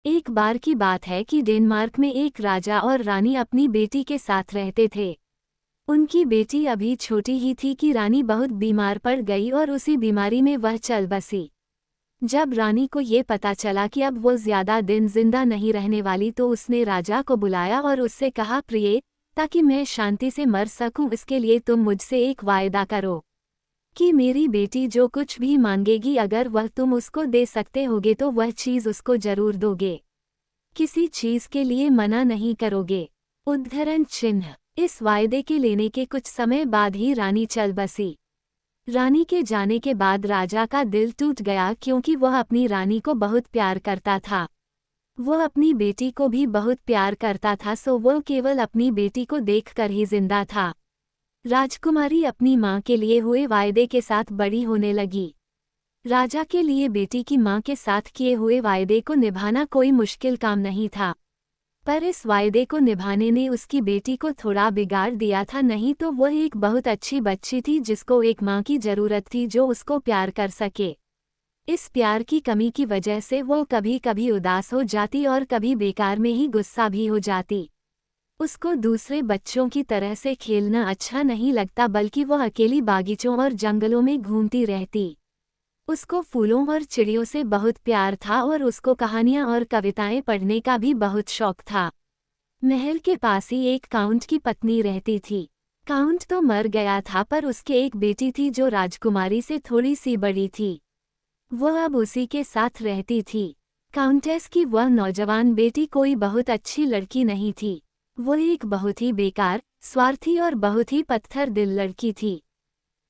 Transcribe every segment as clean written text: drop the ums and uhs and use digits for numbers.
एक बार की बात है कि डेनमार्क में एक राजा और रानी अपनी बेटी के साथ रहते थे। उनकी बेटी अभी छोटी ही थी कि रानी बहुत बीमार पड़ गई और उसी बीमारी में वह चल बसी। जब रानी को ये पता चला कि अब वो ज्यादा दिन जिंदा नहीं रहने वाली तो उसने राजा को बुलाया और उससे कहा, प्रिय, ताकि मैं शांति से मर सकूं इसके लिए तुम मुझसे एक वायदा करो कि मेरी बेटी जो कुछ भी मांगेगी अगर वह तुम उसको दे सकते होगे तो वह चीज़ उसको जरूर दोगे। किसी चीज़ के लिए मना नहीं करोगे। उद्धरण चिन्ह। इस वायदे के लेने के कुछ समय बाद ही रानी चल बसी। रानी के जाने के बाद राजा का दिल टूट गया क्योंकि वह अपनी रानी को बहुत प्यार करता था। वह अपनी बेटी को भी बहुत प्यार करता था, सो वह केवल अपनी बेटी को देखकर ही जिंदा था। राजकुमारी अपनी माँ के लिए हुए वायदे के साथ बड़ी होने लगी। राजा के लिए बेटी की माँ के साथ किए हुए वायदे को निभाना कोई मुश्किल काम नहीं था, पर इस वायदे को निभाने ने उसकी बेटी को थोड़ा बिगाड़ दिया था। नहीं तो वह एक बहुत अच्छी बच्ची थी जिसको एक माँ की जरूरत थी जो उसको प्यार कर सके। इस प्यार की कमी की वजह से वो कभी कभी उदास हो जाती और कभी बेकार में ही गुस्सा भी हो जाती। उसको दूसरे बच्चों की तरह से खेलना अच्छा नहीं लगता, बल्कि वह अकेली बागीचों और जंगलों में घूमती रहती। उसको फूलों और चिड़ियों से बहुत प्यार था और उसको कहानियां और कविताएं पढ़ने का भी बहुत शौक था। महल के पास ही एक काउंट की पत्नी रहती थी। काउंट तो मर गया था, पर उसके एक बेटी थी जो राजकुमारी से थोड़ी सी बड़ी थी। वह अब उसी के साथ रहती थी। काउंटेस की वह नौजवान बेटी कोई बहुत अच्छी लड़की नहीं थी। वह एक बहुत ही बेकार, स्वार्थी और बहुत ही पत्थर दिल लड़की थी।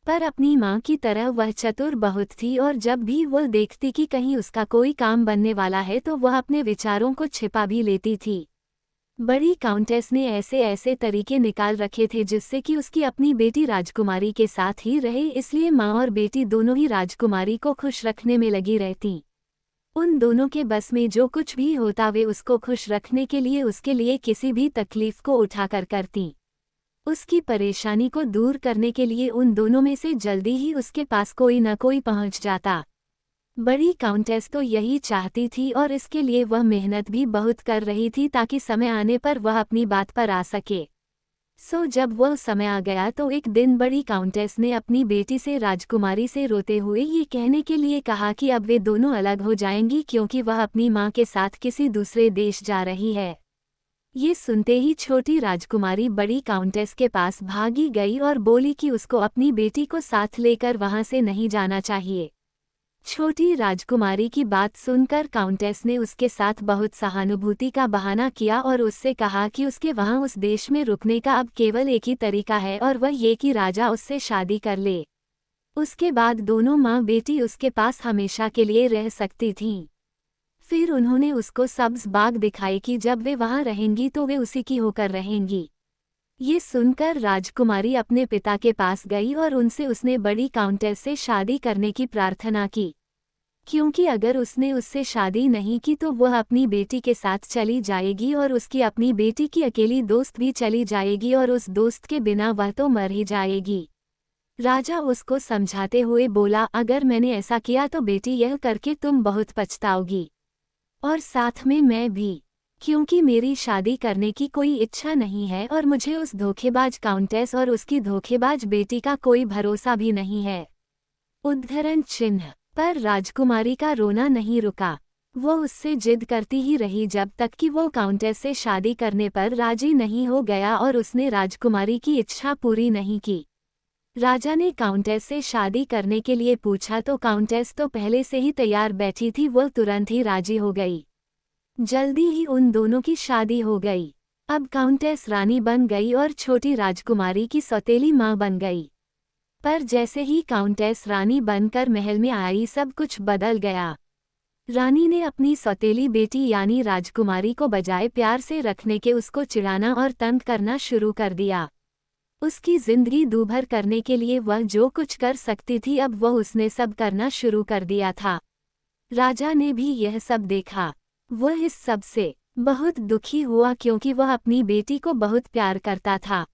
पर अपनी माँ की तरह वह चतुर बहुत थी और जब भी वह देखती कि कहीं उसका कोई काम बनने वाला है तो वह अपने विचारों को छिपा भी लेती थी। बड़ी काउंटेस ने ऐसे ऐसे तरीके निकाल रखे थे जिससे कि उसकी अपनी बेटी राजकुमारी के साथ ही रहे, इसलिए माँ और बेटी दोनों ही राजकुमारी को खुश रखने में लगी रहती। उन दोनों के बस में जो कुछ भी होता वे उसको खुश रखने के लिए उसके लिए किसी भी तकलीफ को उठाकर करती। उसकी परेशानी को दूर करने के लिए उन दोनों में से जल्दी ही उसके पास कोई न कोई पहुंच जाता। बड़ी काउंटेस तो यही चाहती थी और इसके लिए वह मेहनत भी बहुत कर रही थी ताकि समय आने पर वह अपनी बात पर आ सके। जब वह समय आ गया तो एक दिन बड़ी काउंटेस ने अपनी बेटी से राजकुमारी से रोते हुए ये कहने के लिए कहा कि अब वे दोनों अलग हो जाएंगी क्योंकि वह अपनी माँ के साथ किसी दूसरे देश जा रही है। ये सुनते ही छोटी राजकुमारी बड़ी काउंटेस के पास भागी गई और बोली कि उसको अपनी बेटी को साथ लेकर वहां से नहीं जाना चाहिए। छोटी राजकुमारी की बात सुनकर काउंटेस ने उसके साथ बहुत सहानुभूति का बहाना किया और उससे कहा कि उसके वहां उस देश में रुकने का अब केवल एक ही तरीका है और वह ये कि राजा उससे शादी कर ले। उसके बाद दोनों माँ बेटी उसके पास हमेशा के लिए रह सकती थीं। फिर उन्होंने उसको सब्ज बाग दिखाई कि जब वे वहां रहेंगी तो वे उसी की होकर रहेंगी। ये सुनकर राजकुमारी अपने पिता के पास गई और उनसे उसने बड़ी काउंटेस से शादी करने की प्रार्थना की, क्योंकि अगर उसने उससे शादी नहीं की तो वह अपनी बेटी के साथ चली जाएगी और उसकी अपनी बेटी की अकेली दोस्त भी चली जाएगी और उस दोस्त के बिना वह तो मर ही जाएगी। राजा उसको समझाते हुए बोला, अगर मैंने ऐसा किया तो बेटी यह करके तुम बहुत पछताओगी, और साथ में मैं भी, क्योंकि मेरी शादी करने की कोई इच्छा नहीं है और मुझे उस धोखेबाज काउंटेस और उसकी धोखेबाज बेटी का कोई भरोसा भी नहीं है। उद्धरण चिन्ह। पर राजकुमारी का रोना नहीं रुका। वो उससे जिद करती ही रही जब तक कि वो काउंटेस से शादी करने पर राजी नहीं हो गया और उसने राजकुमारी की इच्छा पूरी नहीं की। राजा ने काउंटेस से शादी करने के लिए पूछा तो काउंटेस तो पहले से ही तैयार बैठी थी, वो तुरंत ही राजी हो गई। जल्दी ही उन दोनों की शादी हो गई। अब काउंटेस रानी बन गई और छोटी राजकुमारी की सौतेली माँ बन गई। पर जैसे ही काउंटेस रानी बनकर महल में आई सब कुछ बदल गया। रानी ने अपनी सौतेली बेटी यानी राजकुमारी को बजाय प्यार से रखने के उसको चिढ़ाना और तंग करना शुरू कर दिया। उसकी जिंदगी दूभर करने के लिए वह जो कुछ कर सकती थी अब वह उसने सब करना शुरू कर दिया था। राजा ने भी यह सब देखा। वह इस सब से बहुत दुखी हुआ क्योंकि वह अपनी बेटी को बहुत प्यार करता था।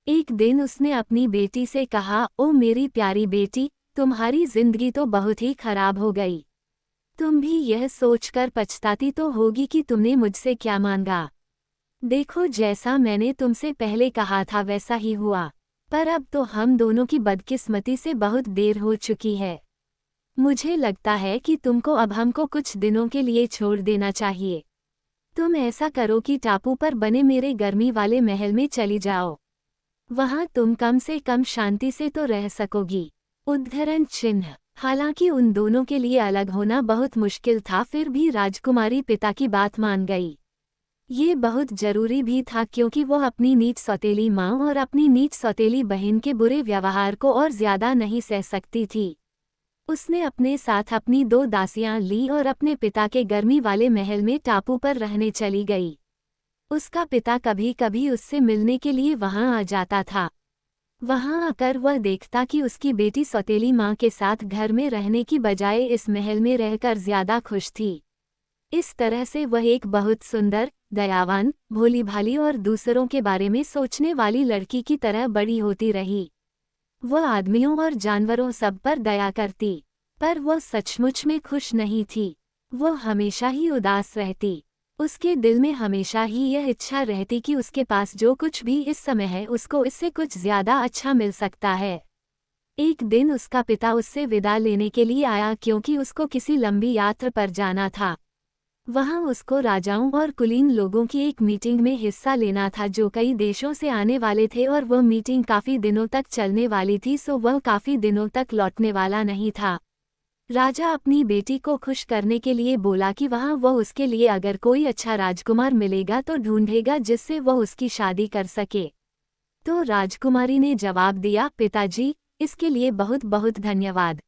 एक दिन उसने अपनी बेटी से कहा, ओ मेरी प्यारी बेटी, तुम्हारी जिंदगी तो बहुत ही खराब हो गई। तुम भी यह सोचकर पछताती तो होगी कि तुमने मुझसे क्या मांगा। देखो, जैसा मैंने तुमसे पहले कहा था वैसा ही हुआ, पर अब तो हम दोनों की बदकिस्मती से बहुत देर हो चुकी है। मुझे लगता है कि तुमको अब हमको कुछ दिनों के लिए छोड़ देना चाहिए। तुम ऐसा करो कि टापू पर बने मेरे गर्मी वाले महल में चली जाओ। वहां तुम कम से कम शांति से तो रह सकोगी। उद्धरण चिन्ह। हालांकि उन दोनों के लिए अलग होना बहुत मुश्किल था, फिर भी राजकुमारी पिता की बात मान गई। ये बहुत जरूरी भी था, क्योंकि वो अपनी नीच सौतेली माँ और अपनी नीच सौतेली बहन के बुरे व्यवहार को और ज्यादा नहीं सह सकती थी। उसने अपने साथ अपनी 2 दासियां ली और अपने पिता के गर्मी वाले महल में टापू पर रहने चली गई। उसका पिता कभी कभी उससे मिलने के लिए वहां आ जाता था। वहां आकर वह देखता कि उसकी बेटी सौतेली माँ के साथ घर में रहने की बजाय इस महल में रहकर ज्यादा खुश थी। इस तरह से वह एक बहुत सुंदर, दयावान, भोली भाली और दूसरों के बारे में सोचने वाली लड़की की तरह बड़ी होती रही। वह आदमियों और जानवरों सब पर दया करती, पर वह सचमुच में खुश नहीं थी। वह हमेशा ही उदास रहती। उसके दिल में हमेशा ही यह इच्छा रहती कि उसके पास जो कुछ भी इस समय है उसको इससे कुछ ज्यादा अच्छा मिल सकता है। एक दिन उसका पिता उससे विदा लेने के लिए आया, क्योंकि उसको किसी लंबी यात्रा पर जाना था। वहां उसको राजाओं और कुलीन लोगों की एक मीटिंग में हिस्सा लेना था जो कई देशों से आने वाले थे, और वह मीटिंग काफी दिनों तक चलने वाली थी, सो वह काफी दिनों तक लौटने वाला नहीं था। राजा अपनी बेटी को खुश करने के लिए बोला कि वहां वह उसके लिए अगर कोई अच्छा राजकुमार मिलेगा तो ढूंढेगा जिससे वह उसकी शादी कर सके। तो राजकुमारी ने जवाब दिया, पिताजी, इसके लिए बहुत बहुत धन्यवाद,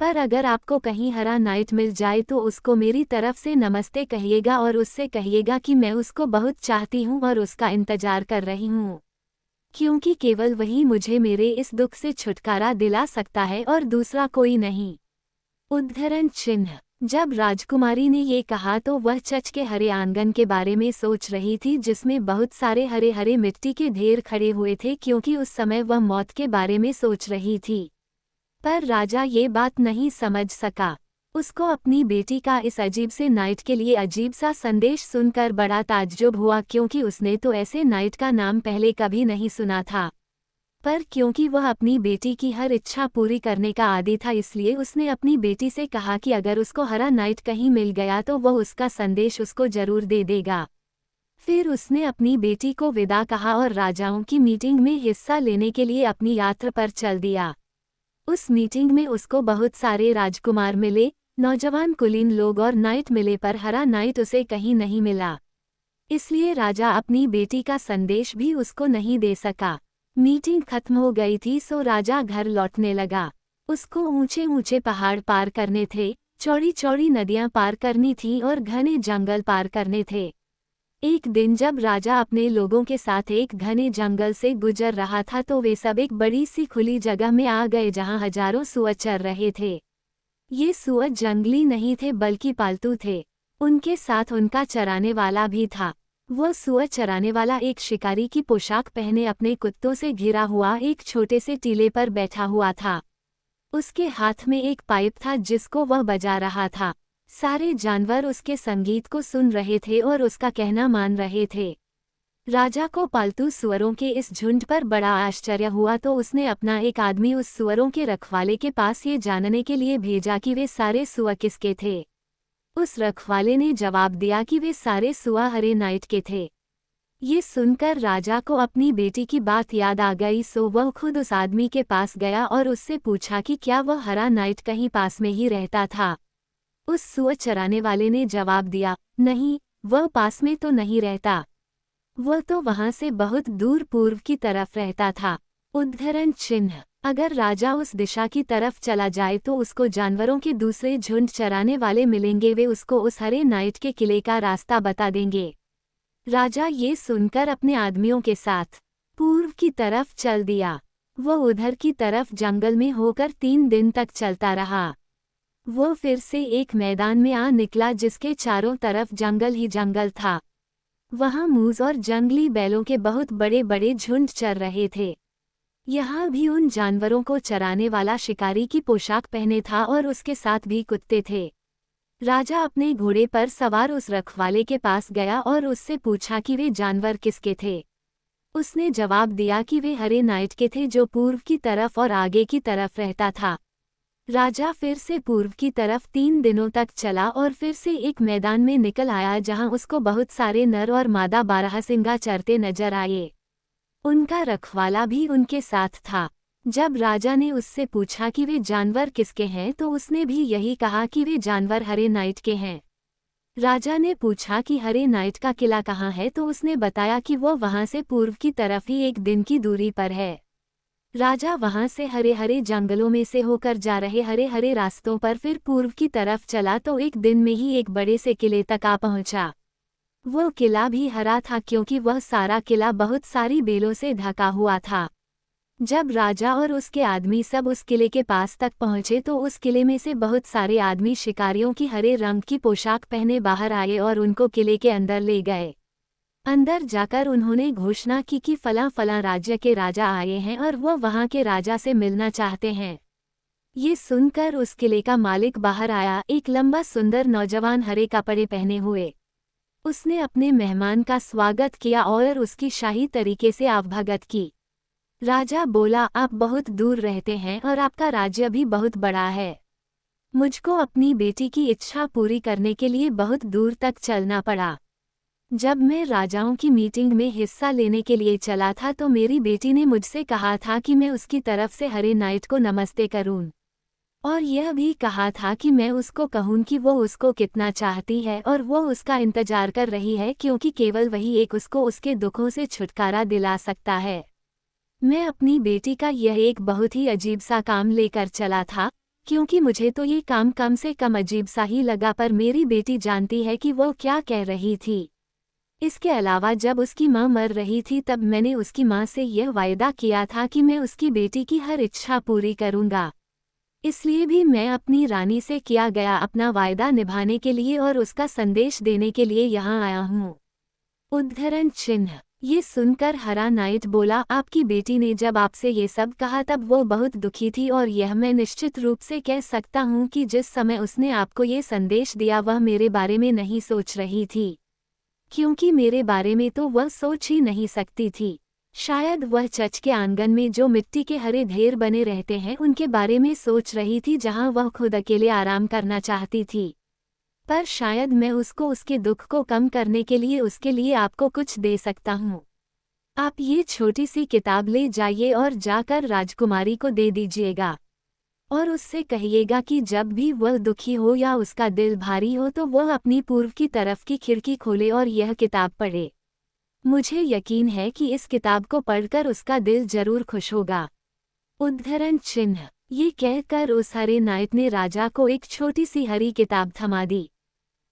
पर अगर आपको कहीं हरा नाइट मिल जाए तो उसको मेरी तरफ से नमस्ते कहिएगा और उससे कहिएगा कि मैं उसको बहुत चाहती हूँ और उसका इंतजार कर रही हूँ, क्योंकि केवल वही मुझे मेरे इस दुख से छुटकारा दिला सकता है और दूसरा कोई नहीं। उद्धरण चिन्ह। जब राजकुमारी ने ये कहा तो वह चर्च के हरे आंगन के बारे में सोच रही थी, जिसमें बहुत सारे हरे हरे मिट्टी के ढेर खड़े हुए थे, क्योंकि उस समय वह मौत के बारे में सोच रही थी। पर राजा ये बात नहीं समझ सका। उसको अपनी बेटी का इस अजीब से नाइट के लिए अजीब सा संदेश सुनकर बड़ा ताज्जुब हुआ, क्योंकि उसने तो ऐसे नाइट का नाम पहले कभी नहीं सुना था। पर क्योंकि वह अपनी बेटी की हर इच्छा पूरी करने का आदी था, इसलिए उसने अपनी बेटी से कहा कि अगर उसको हरा नाइट कहीं मिल गया तो वह उसका संदेश उसको जरूर दे देगा। फिर उसने अपनी बेटी को विदा कहा और राजाओं की मीटिंग में हिस्सा लेने के लिए अपनी यात्रा पर चल दिया। उस मीटिंग में उसको बहुत सारे राजकुमार मिले, नौजवान कुलीन लोग और नाइट मिले, पर हरा नाइट उसे कहीं नहीं मिला। इसलिए राजा अपनी बेटी का संदेश भी उसको नहीं दे सका। मीटिंग खत्म हो गई थी, सो राजा घर लौटने लगा। उसको ऊंचे ऊंचे पहाड़ पार करने थे, चौड़ी चौड़ी नदियां पार करनी थी और घने जंगल पार करने थे। एक दिन जब राजा अपने लोगों के साथ एक घने जंगल से गुजर रहा था तो वे सब एक बड़ी सी खुली जगह में आ गए जहां हजारों सूअर चर रहे थे। ये सूअर जंगली नहीं थे बल्कि पालतू थे। उनके साथ उनका चराने वाला भी था। वह सूअर चराने वाला एक शिकारी की पोशाक पहने अपने कुत्तों से घिरा हुआ एक छोटे से टीले पर बैठा हुआ था। उसके हाथ में एक पाइप था जिसको वह बजा रहा था। सारे जानवर उसके संगीत को सुन रहे थे और उसका कहना मान रहे थे। राजा को पालतू सुअरों के इस झुंड पर बड़ा आश्चर्य हुआ, तो उसने अपना एक आदमी उस सुअरों के रखवाले के पास ये जानने के लिए भेजा कि वे सारे सुअर किसके थे। उस रखवाले ने जवाब दिया कि वे सारे सुअर हरे नाइट के थे। ये सुनकर राजा को अपनी बेटी की बात याद आ गई, सो वह खुद उस आदमी के पास गया और उससे पूछा कि क्या वह हरा नाइट कहीं पास में ही रहता था। उस सुअर चराने वाले ने जवाब दिया, नहीं, वह पास में तो नहीं रहता, वह तो वहां से बहुत दूर पूर्व की तरफ रहता था। उद्धरण चिन्ह। अगर राजा उस दिशा की तरफ चला जाए तो उसको जानवरों के दूसरे झुंड चराने वाले मिलेंगे, वे उसको उस हरे नाइट के किले का रास्ता बता देंगे। राजा ये सुनकर अपने आदमियों के साथ पूर्व की तरफ चल दिया। वह उधर की तरफ जंगल में होकर 3 दिन तक चलता रहा। वह फिर से एक मैदान में आ निकला जिसके चारों तरफ जंगल ही जंगल था। वहां मूस और जंगली बैलों के बहुत बड़े बड़े झुंड चर रहे थे। यहाँ भी उन जानवरों को चराने वाला शिकारी की पोशाक पहने था और उसके साथ भी कुत्ते थे। राजा अपने घोड़े पर सवार उस रखवाले के पास गया और उससे पूछा कि वे जानवर किसके थे। उसने जवाब दिया कि वे हरे नाइट के थे जो पूर्व की तरफ और आगे की तरफ रहता था। राजा फिर से पूर्व की तरफ 3 दिनों तक चला और फिर से एक मैदान में निकल आया जहां उसको बहुत सारे नर और मादा बारहसिंगा चरते नजर आए। उनका रखवाला भी उनके साथ था। जब राजा ने उससे पूछा कि वे जानवर किसके हैं तो उसने भी यही कहा कि वे जानवर हरे नाइट के हैं। राजा ने पूछा कि हरे नाइट का किला कहाँ है तो उसने बताया कि वो वहां से पूर्व की तरफ ही 1 दिन की दूरी पर है। राजा वहां से हरे हरे जंगलों में से होकर जा रहे हरे हरे रास्तों पर फिर पूर्व की तरफ चला तो 1 दिन में ही एक बड़े से किले तक आ पहुंचा। वो किला भी हरा था क्योंकि वह सारा किला बहुत सारी बेलों से ढका हुआ था। जब राजा और उसके आदमी सब उस किले के पास तक पहुंचे तो उस किले में से बहुत सारे आदमी शिकारियों की हरे रंग की पोशाक पहने बाहर आए और उनको किले के अंदर ले गए। अंदर जाकर उन्होंने घोषणा की कि फलां फलां राज्य के राजा आए हैं और वो वहां के राजा से मिलना चाहते हैं। ये सुनकर उस किले का मालिक बाहर आया, एक लंबा सुंदर नौजवान हरे कपड़े पहने हुए। उसने अपने मेहमान का स्वागत किया और उसकी शाही तरीके से आवभगत की। राजा बोला, आप बहुत दूर रहते हैं और आपका राज्य भी बहुत बड़ा है। मुझको अपनी बेटी की इच्छा पूरी करने के लिए बहुत दूर तक चलना पड़ा। जब मैं राजाओं की मीटिंग में हिस्सा लेने के लिए चला था तो मेरी बेटी ने मुझसे कहा था कि मैं उसकी तरफ से हरे नाइट को नमस्ते करूं। और यह भी कहा था कि मैं उसको कहूं कि वो उसको कितना चाहती है और वो उसका इंतजार कर रही है क्योंकि केवल वही एक उसको उसके दुखों से छुटकारा दिला सकता है। मैं अपनी बेटी का यह एक बहुत ही अजीब सा काम लेकर चला था क्योंकि मुझे तो ये काम कम से कम अजीब सा ही लगा, पर मेरी बेटी जानती है कि वो क्या कह रही थी। इसके अलावा जब उसकी माँ मर रही थी तब मैंने उसकी माँ से यह वायदा किया था कि मैं उसकी बेटी की हर इच्छा पूरी करूँगा। इसलिए भी मैं अपनी रानी से किया गया अपना वायदा निभाने के लिए और उसका संदेश देने के लिए यहाँ आया हूँ। उद्धरण चिन्ह। ये सुनकर हरा नाइट बोला, आपकी बेटी ने जब आपसे ये सब कहा तब वो बहुत दुखी थी और यह मैं निश्चित रूप से कह सकता हूँ कि जिस समय उसने आपको ये संदेश दिया वह मेरे बारे में नहीं सोच रही थी, क्योंकि मेरे बारे में तो वह सोच ही नहीं सकती थी। शायद वह चर्च के आंगन में जो मिट्टी के हरे ढेर बने रहते हैं उनके बारे में सोच रही थी जहां वह खुद अकेले आराम करना चाहती थी। पर शायद मैं उसको उसके दुख को कम करने के लिए उसके लिए आपको कुछ दे सकता हूँ। आप ये छोटी सी किताब ले जाइए और जाकर राजकुमारी को दे दीजिएगा और उससे कहिएगा कि जब भी वह दुखी हो या उसका दिल भारी हो तो वह अपनी पूर्व की तरफ की खिड़की खोले और यह किताब पढ़े। मुझे यकीन है कि इस किताब को पढ़कर उसका दिल जरूर खुश होगा। उद्धरण चिन्ह। ये कहकर उस हरे नाइट ने राजा को एक छोटी सी हरी किताब थमा दी।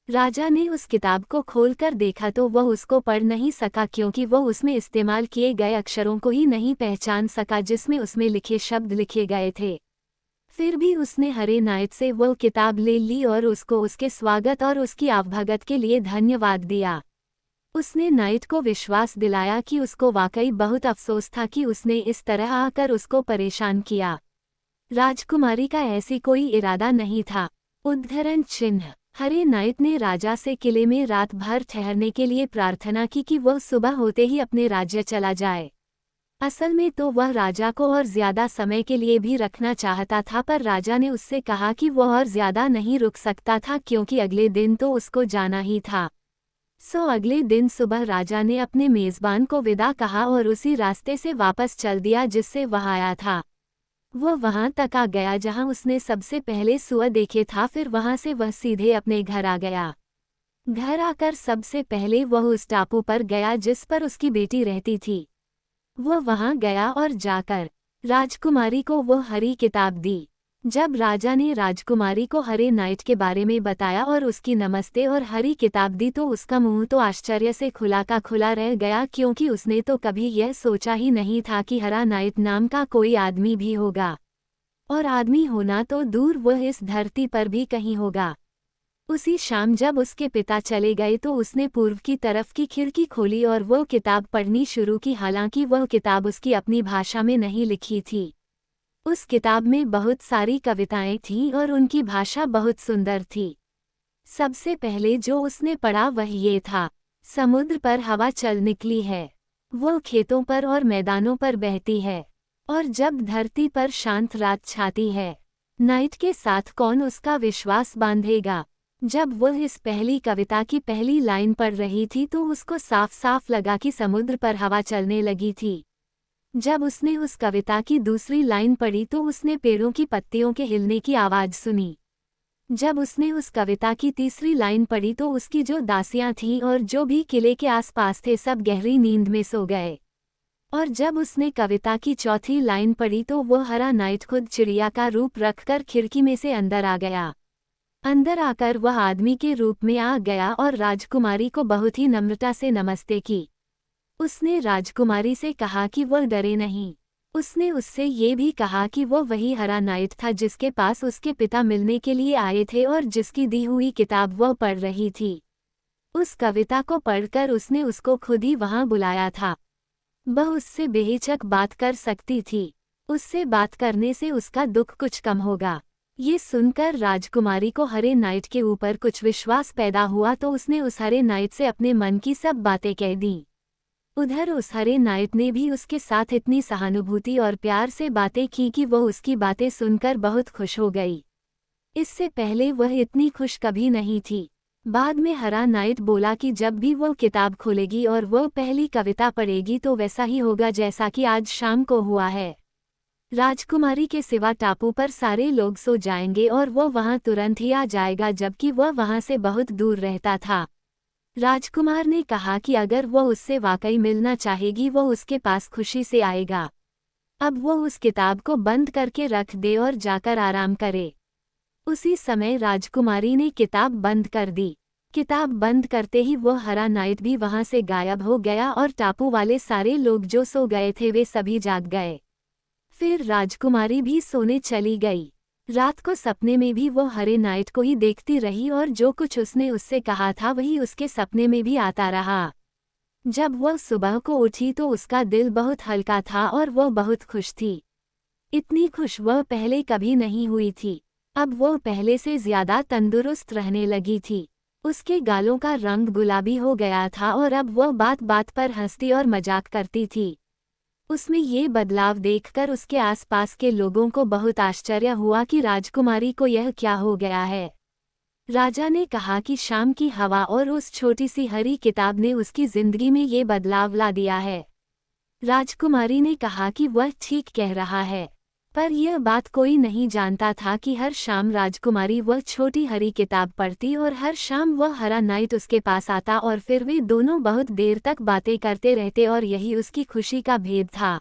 राजा ने उस किताब को खोलकर देखा तो वह उसको पढ़ नहीं सका क्योंकि वह उसमें इस्तेमाल किए गए अक्षरों को ही नहीं पहचान सका जिसमें उसमें लिखे शब्द लिखे गए थे। फिर भी उसने हरे नाइट से वह किताब ले ली और उसको उसके स्वागत और उसकी आवभगत के लिए धन्यवाद दिया। उसने नाइट को विश्वास दिलाया कि उसको वाकई बहुत अफसोस था कि उसने इस तरह आकर उसको परेशान किया। राजकुमारी का ऐसी कोई इरादा नहीं था। उद्धरण चिन्ह। हरे नाइट ने राजा से किले में रात भर ठहरने के लिए प्रार्थना की कि वह सुबह होते ही अपने राज्य चला जाए। असल में तो वह राजा को और ज्यादा समय के लिए भी रखना चाहता था, पर राजा ने उससे कहा कि वह और ज्यादा नहीं रुक सकता था क्योंकि अगले दिन तो उसको जाना ही था। अगले दिन सुबह राजा ने अपने मेजबान को विदा कहा और उसी रास्ते से वापस चल दिया जिससे वह आया था। वह वहां तक आ गया जहां उसने सबसे पहले सुअर देखे था, फिर वहां से वह सीधे अपने घर आ गया। घर आकर सबसे पहले वह उस टापू पर गया जिस पर उसकी बेटी रहती थी। वह वहां गया और जाकर राजकुमारी को वो हरी किताब दी। जब राजा ने राजकुमारी को हरे नाइट के बारे में बताया और उसकी नमस्ते और हरी किताब दी तो उसका मुंह तो आश्चर्य से खुला का खुला रह गया क्योंकि उसने तो कभी यह सोचा ही नहीं था कि हरा नाइट नाम का कोई आदमी भी होगा, और आदमी होना तो दूर वह इस धरती पर भी कहीं होगा। उसी शाम जब उसके पिता चले गए तो उसने पूर्व की तरफ की खिड़की खोली और वो किताब पढ़नी शुरू की। हालांकि वह किताब उसकी अपनी भाषा में नहीं लिखी थी। उस किताब में बहुत सारी कविताएं थीं और उनकी भाषा बहुत सुंदर थी। सबसे पहले जो उसने पढ़ा वह ये था, समुद्र पर हवा चल निकली है। वो खेतों पर और मैदानों पर बहती है। और जब धरती पर शांत रात छाती है, नाइट के साथ कौन उसका विश्वास बांधेगा। जब वह इस पहली कविता की पहली लाइन पढ़ रही थी तो उसको साफ साफ लगा कि समुद्र पर हवा चलने लगी थी। जब उसने उस कविता की दूसरी लाइन पढ़ी तो उसने पेड़ों की पत्तियों के हिलने की आवाज़ सुनी। जब उसने उस कविता की तीसरी लाइन पढ़ी तो उसकी जो दासियां थीं और जो भी किले के आसपास थे सब गहरी नींद में सो गए। और जब उसने कविता की चौथी लाइन पढ़ी तो वो हरा नाइट खुद चिड़िया का रूप रखकर खिड़की में से अंदर आ गया। अंदर आकर वह आदमी के रूप में आ गया और राजकुमारी को बहुत ही नम्रता से नमस्ते की। उसने राजकुमारी से कहा कि वह डरे नहीं। उसने उससे ये भी कहा कि वो वही हरा नाइट था जिसके पास उसके पिता मिलने के लिए आए थे और जिसकी दी हुई किताब वह पढ़ रही थी। उस कविता को पढ़कर उसने उसको खुद ही वहां बुलाया था। वह उससे बेहिचक बात कर सकती थी। उससे बात करने से उसका दुख कुछ कम होगा। ये सुनकर राजकुमारी को हरे नाइट के ऊपर कुछ विश्वास पैदा हुआ तो उसने उस हरे नाइट से अपने मन की सब बातें कह दी। उधर उस हरे नाइट ने भी उसके साथ इतनी सहानुभूति और प्यार से बातें की कि वह उसकी बातें सुनकर बहुत खुश हो गई। इससे पहले वह इतनी खुश कभी नहीं थी। बाद में हरा नाइट बोला कि जब भी वो किताब खोलेगी और वो पहली कविता पढ़ेगी तो वैसा ही होगा जैसा कि आज शाम को हुआ है। राजकुमारी के सिवा टापू पर सारे लोग सो जाएंगे और वो वहां तुरंत ही आ जाएगा, जबकि वह वहां से बहुत दूर रहता था। राजकुमार ने कहा कि अगर वो उससे वाकई मिलना चाहेगी वो उसके पास खुशी से आएगा। अब वो उस किताब को बंद करके रख दे और जाकर आराम करे। उसी समय राजकुमारी ने किताब बंद कर दी। किताब बंद करते ही वो हरा नाइट भी वहां से गायब हो गया और टापू वाले सारे लोग जो सो गए थे वे सभी जाग गए। फिर राजकुमारी भी सोने चली गई। रात को सपने में भी वो हरे नाइट को ही देखती रही और जो कुछ उसने उससे कहा था वही उसके सपने में भी आता रहा। जब वह सुबह को उठी तो उसका दिल बहुत हल्का था और वह बहुत खुश थी। इतनी खुश वह पहले कभी नहीं हुई थी। अब वह पहले से ज्यादा तंदुरुस्त रहने लगी थी। उसके गालों का रंग गुलाबी हो गया था और अब वह बात बात पर हंसती और मजाक करती थी। उसमें ये बदलाव देखकर उसके आसपास के लोगों को बहुत आश्चर्य हुआ कि राजकुमारी को यह क्या हो गया है। राजा ने कहा कि शाम की हवा और उस छोटी सी हरी किताब ने उसकी जिंदगी में ये बदलाव ला दिया है। राजकुमारी ने कहा कि वह ठीक कह रहा है, पर यह बात कोई नहीं जानता था कि हर शाम राजकुमारी वह छोटी हरी किताब पढ़ती और हर शाम वह हरा नाइट उसके पास आता और फिर वे दोनों बहुत देर तक बातें करते रहते और यही उसकी खुशी का भेद था।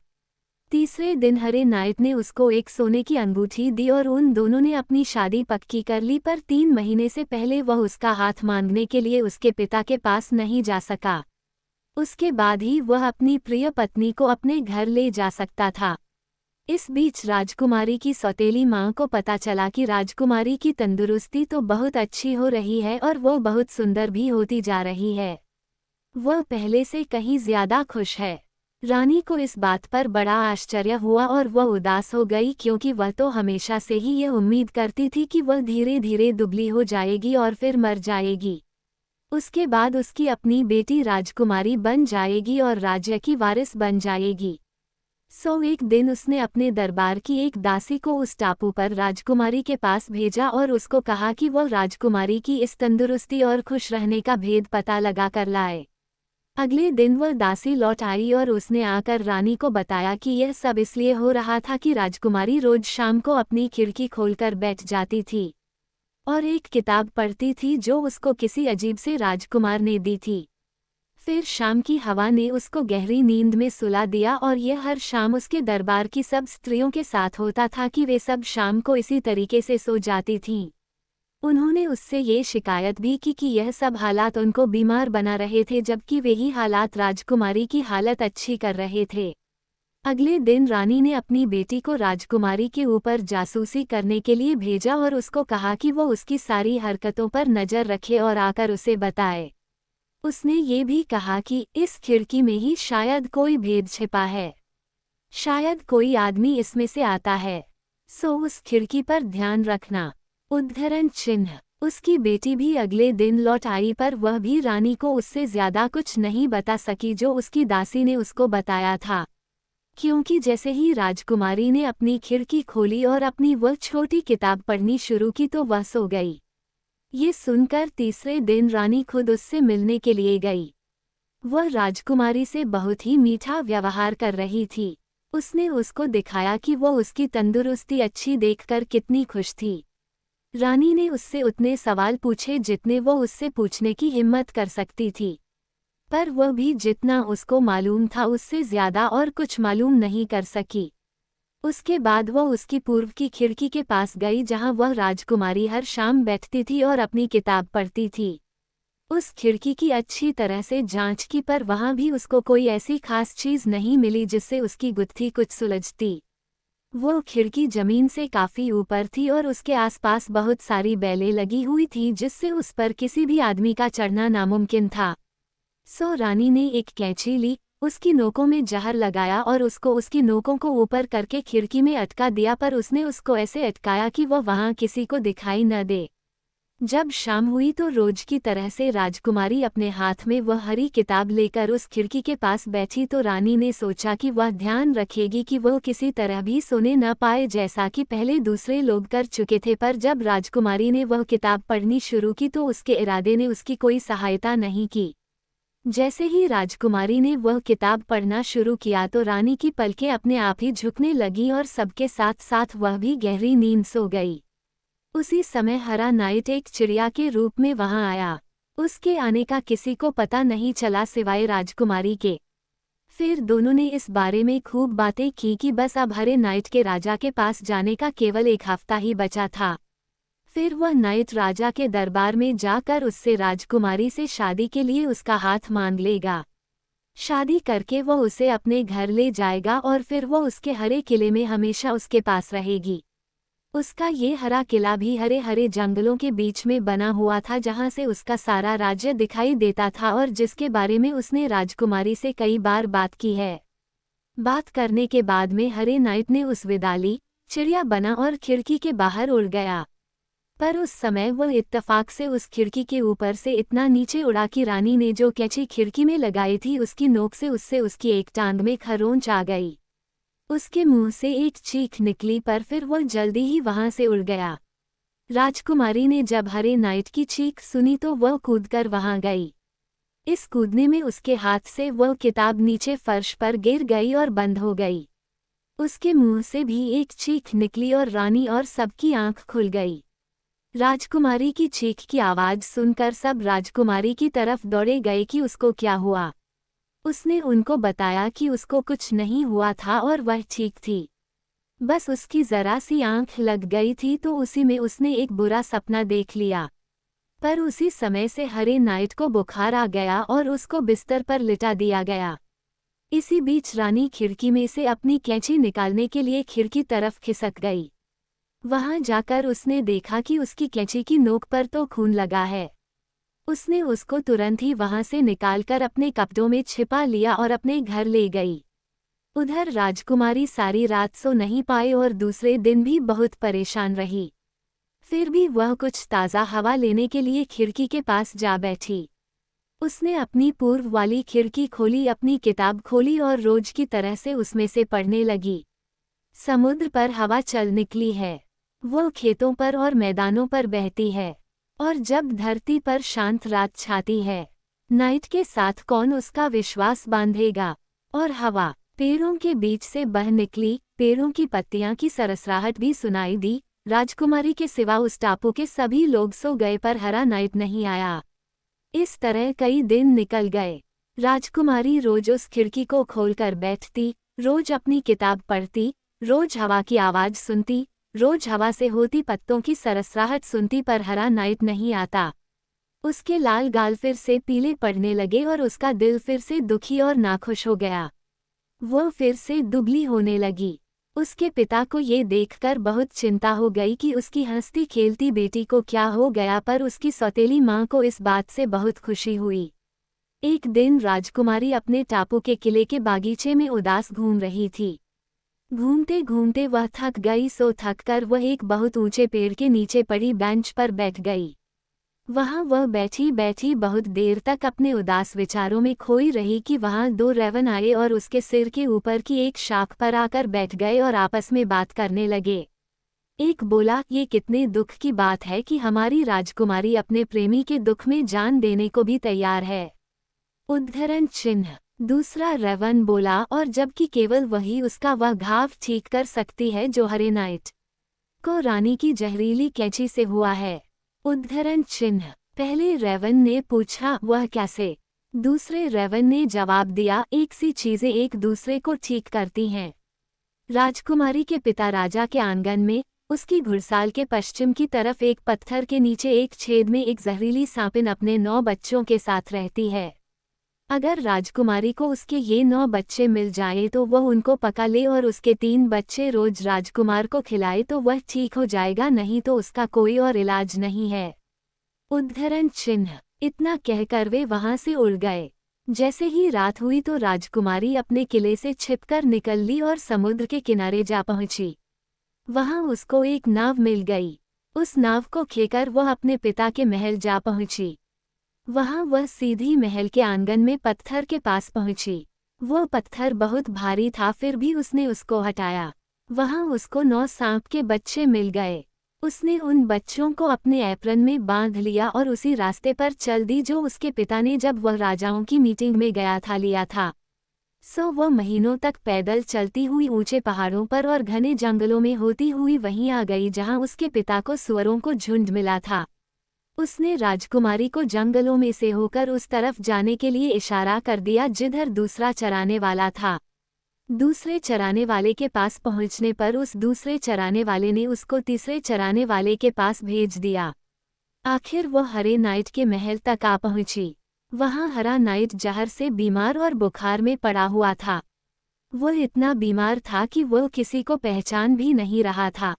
तीसरे दिन हरे नाइट ने उसको एक सोने की अंगूठी दी और उन दोनों ने अपनी शादी पक्की कर ली, पर 3 महीने से पहले वह उसका हाथ मांगने के लिए उसके पिता के पास नहीं जा सका। उसके बाद ही वह अपनी प्रिय पत्नी को अपने घर ले जा सकता था। इस बीच राजकुमारी की सौतेली माँ को पता चला कि राजकुमारी की तंदुरुस्ती तो बहुत अच्छी हो रही है और वो बहुत सुंदर भी होती जा रही है। वह पहले से कहीं ज्यादा खुश है। रानी को इस बात पर बड़ा आश्चर्य हुआ और वह उदास हो गई, क्योंकि वह तो हमेशा से ही यह उम्मीद करती थी कि वह धीरे धीरे दुबली हो जाएगी और फिर मर जाएगी। उसके बाद उसकी अपनी बेटी राजकुमारी बन जाएगी और राज्य की वारिस बन जाएगी। एक दिन उसने अपने दरबार की एक दासी को उस टापू पर राजकुमारी के पास भेजा और उसको कहा कि वह राजकुमारी की इस तंदुरुस्ती और खुश रहने का भेद पता लगा कर लाए। अगले दिन वह दासी लौट आई और उसने आकर रानी को बताया कि यह सब इसलिए हो रहा था कि राजकुमारी रोज शाम को अपनी खिड़की खोलकर बैठ जाती थी और एक किताब पढ़ती थी जो उसको किसी अजीब से राजकुमार ने दी थी। फिर शाम की हवा ने उसको गहरी नींद में सुला दिया और यह हर शाम उसके दरबार की सब स्त्रियों के साथ होता था कि वे सब शाम को इसी तरीके से सो जाती थीं। उन्होंने उससे ये शिकायत भी की कि यह सब हालात उनको बीमार बना रहे थे, जबकि वही हालात राजकुमारी की हालत अच्छी कर रहे थे। अगले दिन रानी ने अपनी बेटी को राजकुमारी के ऊपर जासूसी करने के लिए भेजा और उसको कहा कि वो उसकी सारी हरकतों पर नज़र रखे और आकर उसे बताए। उसने ये भी कहा कि इस खिड़की में ही शायद कोई भेद छिपा है, शायद कोई आदमी इसमें से आता है, उस खिड़की पर ध्यान रखना। उद्धरण चिन्ह। उसकी बेटी भी अगले दिन लौट आई, पर वह भी रानी को उससे ज्यादा कुछ नहीं बता सकी जो उसकी दासी ने उसको बताया था, क्योंकि जैसे ही राजकुमारी ने अपनी खिड़की खोली और अपनी वह छोटी किताब पढ़नी शुरू की तो वह सो गई। ये सुनकर तीसरे दिन रानी खुद उससे मिलने के लिए गई। वह राजकुमारी से बहुत ही मीठा व्यवहार कर रही थी। उसने उसको दिखाया कि वह उसकी तंदुरुस्ती अच्छी देखकर कितनी खुश थी। रानी ने उससे उतने सवाल पूछे जितने वो उससे पूछने की हिम्मत कर सकती थी, पर वह भी जितना उसको मालूम था उससे ज्यादा और कुछ मालूम नहीं कर सकी। उसके बाद वह उसकी पूर्व की खिड़की के पास गई जहां वह राजकुमारी हर शाम बैठती थी और अपनी किताब पढ़ती थी। उस खिड़की की अच्छी तरह से जांच की, पर वहां भी उसको कोई ऐसी खास चीज नहीं मिली जिससे उसकी गुत्थी कुछ सुलझती। वो खिड़की जमीन से काफी ऊपर थी और उसके आसपास बहुत सारी बेलें लगी हुई थी जिससे उस पर किसी भी आदमी का चढ़ना नामुमकिन था। सो रानी ने एक कैंची ली, उसकी नोकों में जहर लगाया और उसको उसकी नोकों को ऊपर करके खिड़की में अटका दिया, पर उसने उसको ऐसे अटकाया कि वह वहां किसी को दिखाई न दे। जब शाम हुई तो रोज की तरह से राजकुमारी अपने हाथ में वह हरी किताब लेकर उस खिड़की के पास बैठी तो रानी ने सोचा कि वह ध्यान रखेगी कि वह किसी तरह भी सोने न पाए जैसा कि पहले दूसरे लोग कर चुके थे। पर जब राजकुमारी ने वह किताब पढ़नी शुरू की तो उसके इरादे ने उसकी कोई सहायता नहीं की। जैसे ही राजकुमारी ने वह किताब पढ़ना शुरू किया तो रानी की पलकें अपने आप ही झुकने लगी और सबके साथ साथ वह भी गहरी नींद सो गई। उसी समय हरा नाइट एक चिड़िया के रूप में वहां आया। उसके आने का किसी को पता नहीं चला सिवाय राजकुमारी के। फिर दोनों ने इस बारे में खूब बातें की कि बस अब हरे नाइट के राजा के पास जाने का केवल एक हफ्ता ही बचा था। फिर वह नाइट राजा के दरबार में जाकर उससे राजकुमारी से शादी के लिए उसका हाथ मांग लेगा। शादी करके वह उसे अपने घर ले जाएगा और फिर वह उसके हरे किले में हमेशा उसके पास रहेगी। उसका ये हरा किला भी हरे हरे जंगलों के बीच में बना हुआ था जहां से उसका सारा राज्य दिखाई देता था और जिसके बारे में उसने राजकुमारी से कई बार बात की है। बात करने के बाद में हरे नाइट ने उस विदा ली, चिड़िया बना और खिड़की के बाहर उड़ गया। पर उस समय वह इत्तफाक से उस खिड़की के ऊपर से इतना नीचे उड़ा कि रानी ने जो कैंची खिड़की में लगाई थी उसकी नोक से उससे उसकी एक टांग में खरोंच आ गई। उसके मुंह से एक चीख निकली, पर फिर वह जल्दी ही वहां से उड़ गया। राजकुमारी ने जब हरे नाइट की चीख सुनी तो वह कूदकर वहां गई। इस कूदने में उसके हाथ से वह किताब नीचे फर्श पर गिर गई और बंद हो गई। उसके मुंह से भी एक चीख निकली और रानी और सबकी आंख खुल गई। राजकुमारी की चीख की आवाज सुनकर सब राजकुमारी की तरफ दौड़े गए कि उसको क्या हुआ। उसने उनको बताया कि उसको कुछ नहीं हुआ था और वह ठीक थी, बस उसकी जरा सी आंख लग गई थी तो उसी में उसने एक बुरा सपना देख लिया। पर उसी समय से हरे नाइट को बुखार आ गया और उसको बिस्तर पर लिटा दिया गया। इसी बीच रानी खिड़की में से अपनी कैंची निकालने के लिए खिड़की तरफ खिसक गई। वहां जाकर उसने देखा कि उसकी कैंची की नोक पर तो खून लगा है। उसने उसको तुरंत ही वहां से निकालकर अपने कपड़ों में छिपा लिया और अपने घर ले गई। उधर राजकुमारी सारी रात सो नहीं पाई और दूसरे दिन भी बहुत परेशान रही। फिर भी वह कुछ ताज़ा हवा लेने के लिए खिड़की के पास जा बैठी। उसने अपनी पूर्व वाली खिड़की खोली, अपनी किताब खोली और रोज की तरह से उसमें से पढ़ने लगी। समुद्र पर हवा चल निकली है, वो खेतों पर और मैदानों पर बहती है, और जब धरती पर शांत रात छाती है, नाइट के साथ कौन उसका विश्वास बांधेगा। और हवा पेड़ों के बीच से बह निकली, पेड़ों की पत्तियां की सरसराहट भी सुनाई दी। राजकुमारी के सिवा उस टापू के सभी लोग सो गए, पर हरा नाइट नहीं आया। इस तरह कई दिन निकल गए। राजकुमारी रोज उस खिड़की को खोलकर बैठती, रोज अपनी किताब पढ़ती, रोज हवा की आवाज सुनती, रोज हवा से होती पत्तों की सरसराहट सुनती, पर हरा नाइट नहीं आता। उसके लाल गाल फिर से पीले पड़ने लगे और उसका दिल फिर से दुखी और नाखुश हो गया। वो फिर से दुबली होने लगी। उसके पिता को ये देखकर बहुत चिंता हो गई कि उसकी हंसती खेलती बेटी को क्या हो गया, पर उसकी सौतेली माँ को इस बात से बहुत खुशी हुई। एक दिन राजकुमारी अपने टापू के किले के बागीचे में उदास घूम रही थी। घूमते घूमते वह थक गई, सो थककर वह एक बहुत ऊंचे पेड़ के नीचे पड़ी बेंच पर बैठ गई। वहां वह बैठी बैठी बहुत देर तक अपने उदास विचारों में खोई रही कि वहां दो रेवन आए और उसके सिर के ऊपर की एक शाख पर आकर बैठ गए और आपस में बात करने लगे। एक बोला, ये कितने दुख की बात है कि हमारी राजकुमारी अपने प्रेमी के दुख में जान देने को भी तैयार है। उद्धरण चिन्ह। दूसरा रेवन बोला, और जबकि केवल वही उसका वह घाव ठीक कर सकती है जो हरे नाइट को रानी की जहरीली कैंची से हुआ है। उद्धरण चिन्ह। पहले रेवन ने पूछा, वह कैसे? दूसरे रेवन ने जवाब दिया, एक सी चीजें एक दूसरे को ठीक करती हैं। राजकुमारी के पिता राजा के आंगन में उसकी घुड़साल के पश्चिम की तरफ एक पत्थर के नीचे एक छेद में एक जहरीली सांपिन अपने 9 बच्चों के साथ रहती है। अगर राजकुमारी को उसके ये 9 बच्चे मिल जाए तो वह उनको पका ले और उसके 3 बच्चे रोज राजकुमार को खिलाए तो वह ठीक हो जाएगा, नहीं तो उसका कोई और इलाज नहीं है। उद्धरण चिन्ह। इतना कहकर वे वहां से उड़ गए। जैसे ही रात हुई तो राजकुमारी अपने किले से छिपकर निकल ली और समुद्र के किनारे जा पहुंची। वहां उसको एक नाव मिल गई। उस नाव को खेकर वह अपने पिता के महल जा पहुंची। वहां वह सीधी महल के आंगन में पत्थर के पास पहुंची। वो पत्थर बहुत भारी था, फिर भी उसने उसको हटाया। वहां उसको 9 सांप के बच्चे मिल गए। उसने उन बच्चों को अपने एप्रन में बांध लिया और उसी रास्ते पर चल दी जो उसके पिता ने जब वह राजाओं की मीटिंग में गया था लिया था। वह महीनों तक पैदल चलती हुई ऊंचे पहाड़ों पर और घने जंगलों में होती हुई वहीं आ गई जहां उसके पिता को सुअरों को झुंड मिला था। उसने राजकुमारी को जंगलों में से होकर उस तरफ जाने के लिए इशारा कर दिया जिधर दूसरा चराने वाला था। दूसरे चराने वाले के पास पहुंचने पर उस दूसरे चराने वाले ने उसको तीसरे चराने वाले के पास भेज दिया। आखिर वह हरे नाइट के महल तक आ पहुंची। वहां हरा नाइट जहर से बीमार और बुखार में पड़ा हुआ था। वह इतना बीमार था कि वह किसी को पहचान भी नहीं रहा था।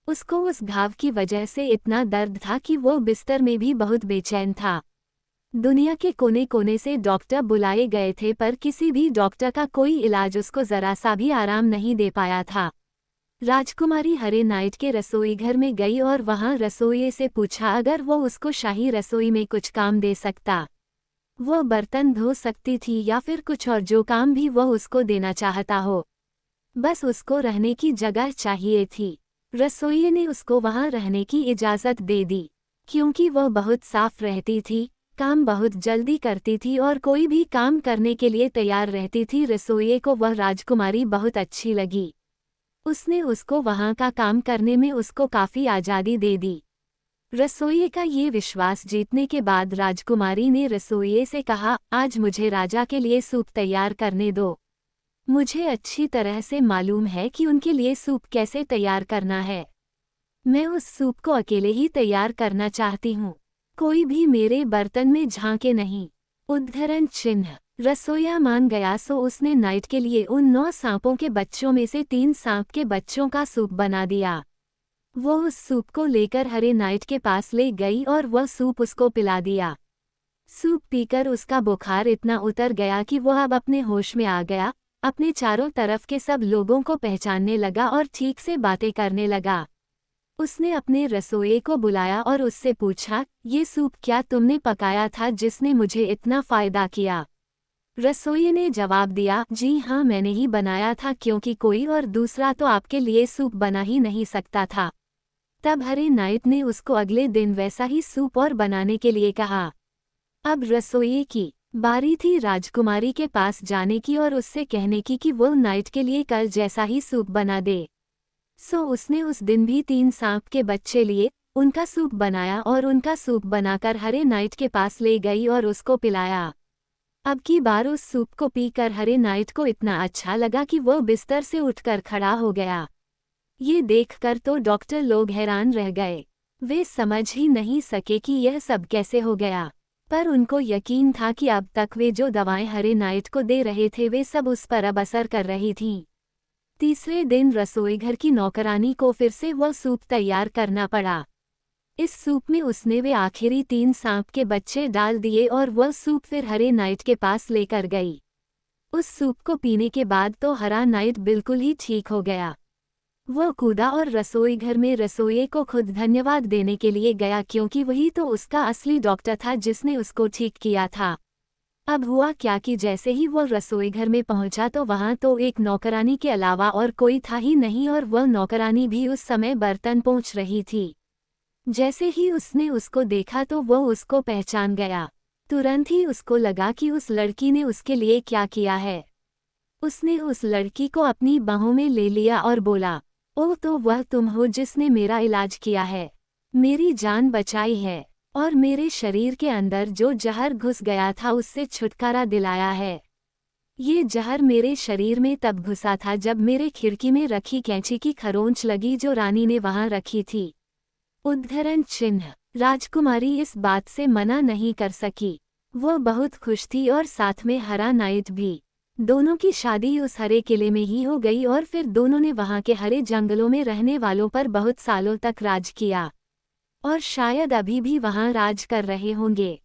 उसको उस घाव की वजह से इतना दर्द था कि वो बिस्तर में भी बहुत बेचैन था। दुनिया के कोने कोने से डॉक्टर बुलाए गए थे पर किसी भी डॉक्टर का कोई इलाज उसको जरा सा भी आराम नहीं दे पाया था। राजकुमारी हरे नाइट के रसोई घर में गई और वहां रसोइये से पूछा अगर वो उसको शाही रसोई में कुछ काम दे सकता। वो बर्तन धो सकती थी या फिर कुछ और जो काम भी वह उसको देना चाहता हो, बस उसको रहने की जगह चाहिए थी। रसोइये ने उसको वहां रहने की इजाज़त दे दी। क्योंकि वह बहुत साफ रहती थी, काम बहुत जल्दी करती थी और कोई भी काम करने के लिए तैयार रहती थी, रसोइये को वह राजकुमारी बहुत अच्छी लगी। उसने उसको वहां का काम करने में उसको काफ़ी आज़ादी दे दी। रसोइये का ये विश्वास जीतने के बाद राजकुमारी ने रसोइये से कहा, आज मुझे राजा के लिए सूप तैयार करने दो। मुझे अच्छी तरह से मालूम है कि उनके लिए सूप कैसे तैयार करना है। मैं उस सूप को अकेले ही तैयार करना चाहती हूँ, कोई भी मेरे बर्तन में झांके नहीं। उद्धरण चिन्ह। रसोइया मान गया सो उसने नाइट के लिए उन 9 सांपों के बच्चों में से 3 सांप के बच्चों का सूप बना दिया। वो उस सूप को लेकर हरे नाइट के पास ले गई और वह सूप उसको पिला दिया। सूप पीकर उसका बुखार इतना उतर गया कि वह अब अपने होश में आ गया, अपने चारों तरफ के सब लोगों को पहचानने लगा और ठीक से बातें करने लगा। उसने अपने रसोइये को बुलाया और उससे पूछा, ये सूप क्या तुमने पकाया था जिसने मुझे इतना फ़ायदा किया? रसोइये ने जवाब दिया, जी हाँ मैंने ही बनाया था क्योंकि कोई और दूसरा तो आपके लिए सूप बना ही नहीं सकता था। तब हरे नाइट ने उसको अगले दिन वैसा ही सूप और बनाने के लिए कहा। अब रसोइये की बारी थी राजकुमारी के पास जाने की और उससे कहने की कि वो नाइट के लिए कल जैसा ही सूप बना दे। उसने उस दिन भी 3 सांप के बच्चे लिए, उनका सूप बनाया और उनका सूप बनाकर हरे नाइट के पास ले गई और उसको पिलाया। अब की बार उस सूप को पीकर हरे नाइट को इतना अच्छा लगा कि वो बिस्तर से उठकर खड़ा हो गया। ये देखकर तो डॉक्टर लोग हैरान रह गए। वे समझ ही नहीं सके कि यह सब कैसे हो गया, पर उनको यकीन था कि अब तक वे जो दवाएं हरे नाइट को दे रहे थे वे सब उस पर अब असर कर रही थीं। तीसरे दिन रसोईघर की नौकरानी को फिर से वह सूप तैयार करना पड़ा। इस सूप में उसने वे आखिरी 3 सांप के बच्चे डाल दिए और वह सूप फिर हरे नाइट के पास लेकर गई। उस सूप को पीने के बाद तो हरा नाइट बिल्कुल ही ठीक हो गया। वह कूदा और रसोई घर में रसोइये को खुद धन्यवाद देने के लिए गया, क्योंकि वही तो उसका असली डॉक्टर था जिसने उसको ठीक किया था। अब हुआ क्या कि जैसे ही वह रसोई घर में पहुंचा तो वहां तो एक नौकरानी के अलावा और कोई था ही नहीं, और वह नौकरानी भी उस समय बर्तन पोंछ रही थी। जैसे ही उसने उसको देखा तो वह उसको पहचान गया। तुरंत ही उसको लगा कि उस लड़की ने उसके लिए क्या किया है। उसने उस लड़की को अपनी बाहों में ले लिया और बोला, ओह, तो वह तुम हो जिसने मेरा इलाज किया है, मेरी जान बचाई है, और मेरे शरीर के अंदर जो जहर घुस गया था उससे छुटकारा दिलाया है। ये जहर मेरे शरीर में तब घुसा था जब मेरे खिड़की में रखी कैंची की खरोंच लगी जो रानी ने वहां रखी थी। उद्धरण चिन्ह। राजकुमारी इस बात से मना नहीं कर सकी। वह बहुत खुश थी और साथ में हरा नाइट भी। दोनों की शादी उस हरे किले में ही हो गई और फिर दोनों ने वहां के हरे जंगलों में रहने वालों पर बहुत सालों तक राज किया, और शायद अभी भी वहां राज कर रहे होंगे।